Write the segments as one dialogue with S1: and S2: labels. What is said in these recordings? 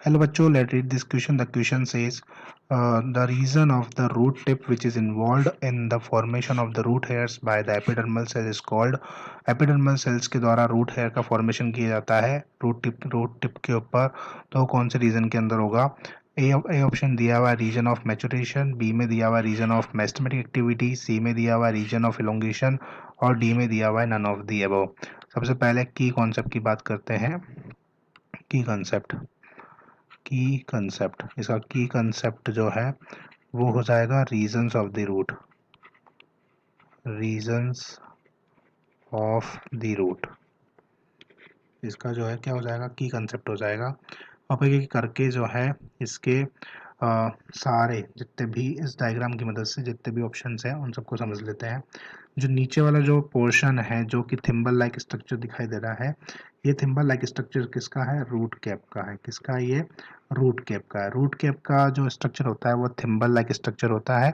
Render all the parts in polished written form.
S1: Hello bachcho, let's read this question. The question says the reason of the root tip which is involved in the formation of the root hairs by the epidermal cell is called epidermal cells के द्वारा root hair का formation किया जाता है root tip के ऊपर। तो कौन से रीजन के अंदर होगा? ए ऑप्शन दिया हुआ रीजन ऑफ मैचुरेशन, बी में दिया हुआ रीजन ऑफ मेरिस्टेमेटिक एक्टिविटी, सी में दिया हुआ रीजन ऑफ इलोंगेशन और डी में दिया हुआ है नन ऑफ दी अबव। सबसे पहले की कॉन्सेप्ट की बात करते हैं। की कंसेप्ट इसका की कंसेप्ट जो है वो हो जाएगा reasons of the root. Reasons of the root इसका जो है क्या हो जाएगा, की कंसेप्ट हो जाएगा। अब ये करके जो है इसके सारे जितने भी इस डायग्राम की मदद से जितने भी ऑप्शंस हैं उन सबको समझ लेते हैं। जो नीचे वाला जो पोर्शन है जो कि थिम्बल लाइक स्ट्रक्चर दिखाई दे रहा है, ये थिम्बल लाइक स्ट्रक्चर किसका है? रूट कैप का है। किसका? ये रूट कैप का है। रूट कैप का जो स्ट्रक्चर होता है वो थिम्बल लाइक स्ट्रक्चर होता है।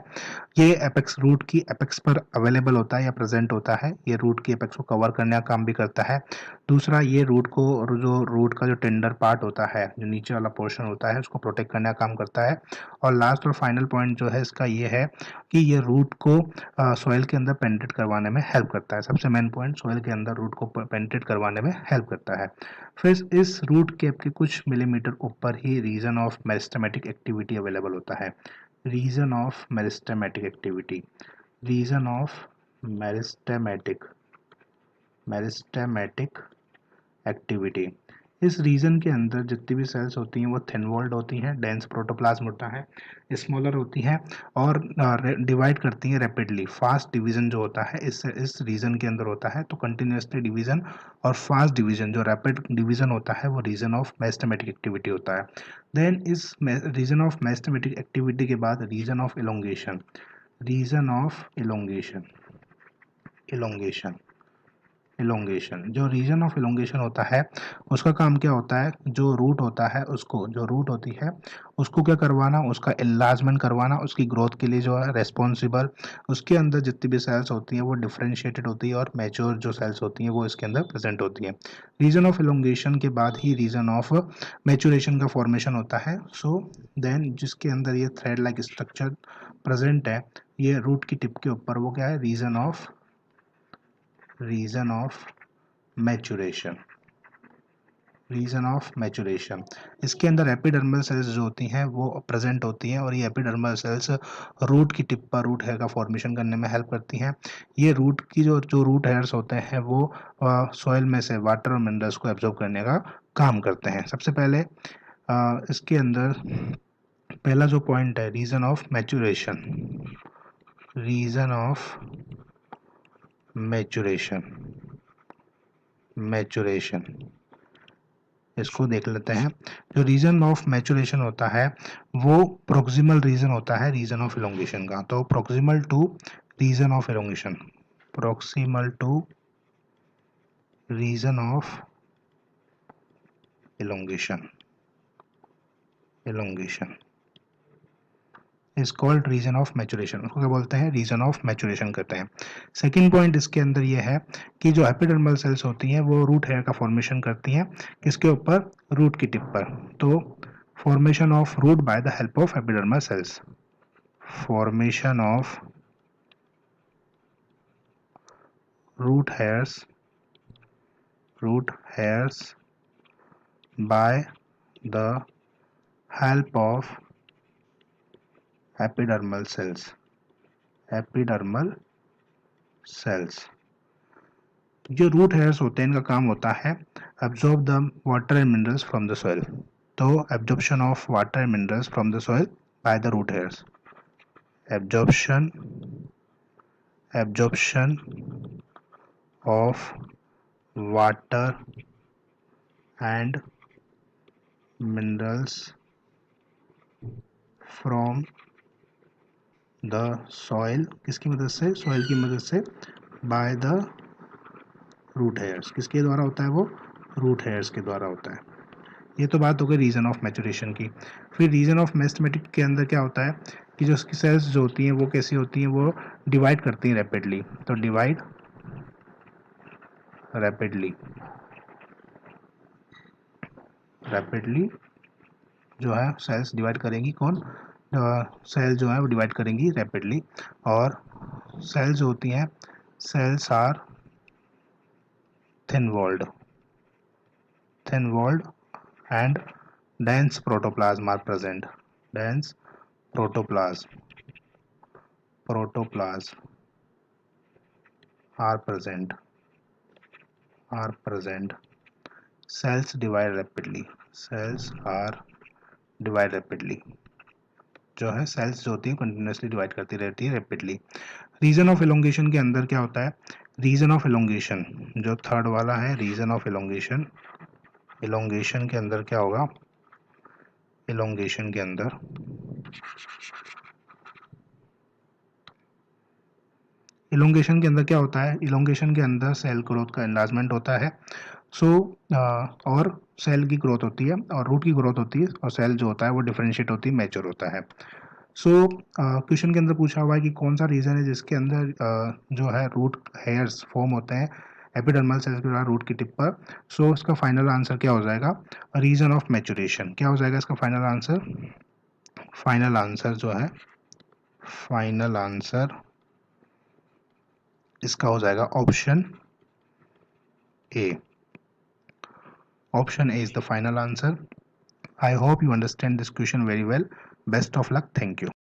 S1: ये एपेक्स रूट की एपेक्स पर अवेलेबल होता है या प्रेजेंट होता है। ये रूट की एपेक्स को कवर करने का काम भी करता है। दूसरा, ये रूट को जो रूट का जो टेंडर पार्ट होता है, जो नीचे वाला पोर्शन होता है, उसको प्रोटेक्ट करने का काम करता है। और लास्ट और फाइनल पॉइंट जो है इसका ये है कि ये रूट को सॉइल के अंदर पेनिट्रेट करवाने में हेल्प करता है। सबसे मेन पॉइंट, सॉइल के अंदर रूट को पेनिट्रेट करवाने में हेल्प करता है। फिर इस रूट कैप के कुछ मिलीमीटर ऊपर ही region of meristematic activity available होता है। Region of meristematic activity, region of meristematic meristematic activity. इस रीजन के अंदर जितनी भी सेल्स होती हैं वो थिन वॉल्ड होती हैं, डेंस प्रोटोप्लाज्म होता है, स्मॉलर होती हैं और डिवाइड करती हैं रैपिडली। फास्ट डिवीजन जो होता है इस रीजन के अंदर होता है। तो कंटिन्यूसली डिवीजन और फास्ट डिवीजन, जो रैपिड डिवीजन होता है वो रीजन ऑफ मेरिस्टेमेटिक एक्टिविटी होता है। देन इस रीजन ऑफ मेरिस्टेमेटिक एक्टिविटी के बाद region of elongation, region of elongation elongation elongation. जो रीजन ऑफ इलोंगेशन होता है उसका काम क्या होता है? जो रूट होता है उसको, जो रूट होती है उसको क्या करवाना, उसका इलाजमेंट करवाना, उसकी ग्रोथ के लिए जो है रेस्पॉन्सिबल। उसके अंदर जितनी भी सेल्स होती हैं वो डिफ्रेंशिएटेड होती है और मैच्योर जो सेल्स होती हैं वो इसके अंदर प्रेजेंट होती हैं। रीजन ऑफ इलोंगेशन के बाद ही रीजन ऑफ मैच्योरेशन का फॉर्मेशन होता है। सो देन जिसके अंदर ये थ्रेड लाइक स्ट्रक्चर प्रेजेंट है, ये रूट की टिप के ऊपर, वो क्या है? Region of maturation, region of maturation. इसके अंदर एपिडर्मल सेल्स जो होती हैं वो प्रेजेंट होती हैं और ये एपिडर्मल सेल्स रूट की टिप पर रूट हेयर का फॉर्मेशन करने में हेल्प करती हैं। ये रूट की जो रूट हेयर्स होते हैं वो सॉइल में से वाटर और मिनरल्स को एब्जॉर्ब करने का काम करते हैं। सबसे पहले इसके अंदर पहला जो पॉइंट है, region of maturation, region of maturation maturation इसको देख लेते हैं। जो रीजन ऑफ मैचुरेशन होता है वो प्रोक्सिमल रीजन होता है रीजन ऑफ इलोंगेशन का। तो proximal to region of elongation, proximal to region of elongation elongation is called region of maturation. उसको क्या बोलते हैं? रीजन ऑफ मैचुरेशन करते हैं। सेकेंड पॉइंट इसके अंदर ये है कि जो एपिडर्मल सेल्स होती हैं वो रूट हेयर का फॉर्मेशन करती हैं। किसके ऊपर? रूट की टिप पर। तो formation of root by the help of epidermal cells, formation of root hairs by the help of epidermal cells। जो रूट हेयर्स होते हैं इनका काम होता है absorb the water and minerals from the soil. तो absorption of water and minerals from the soil by the root hairs, absorption absorption of water and minerals from the soil, किसकी मदद से? सॉइल की मदद से। बाय द रूट हेयर्स, किसके द्वारा होता है वो? रूट हेयर्स के द्वारा होता है। ये तो बात हो गई रीजन ऑफ मैचुरेशन की। फिर रीजन ऑफ मेरिस्टेमेटिक के अंदर क्या होता है कि जो उसकी सेल्स जो होती हैं वो कैसी होती हैं? वो डिवाइड करती हैं रैपिडली। तो डिवाइड रैपिडली जो है सेल्स डिवाइड करेंगी कौन, सेल जो है वो डिवाइड करेंगी रैपिडली। और सेल्स जो होती हैं, cells are thin walled and dense protoplasm are present. Dense protoplasm are present. Cells divide rapidly. Cells are divide rapidly. जो है सेल्स जो होती है कंटिन्यूसली डिवाइड करती रहती है रैपिडली। रीजन ऑफ एलोंगेशन के अंदर क्या होता है, रीजन ऑफ एलोंगेशन जो थर्ड वाला है, रीजन ऑफ एलोंगेशन के अंदर क्या होगा, एलोंगेशन के अंदर क्या होता है, इलोंगेशन के अंदर सेल ग्रोथ का एनलार्जमेंट होता है। और सेल की ग्रोथ होती है और रूट की ग्रोथ होती है, और सेल जो होता है वो डिफरेंशिएट होती है, मैच्योर होता है। क्वेश्चन के अंदर पूछा हुआ है कि कौन सा रीजन है जिसके अंदर जो है रूट हेयर्स फॉर्म होते हैं एपिडर्मल सेल्स के द्वारा रूट की टिप पर। इसका फाइनल आंसर क्या हो जाएगा, रीजन ऑफ मैच्योरेशन। क्या हो जाएगा इसका फाइनल आंसर, फाइनल आंसर इसका हो जाएगा option A. Option A is the final answer. I hope you understand this question very well. Best of luck. Thank you.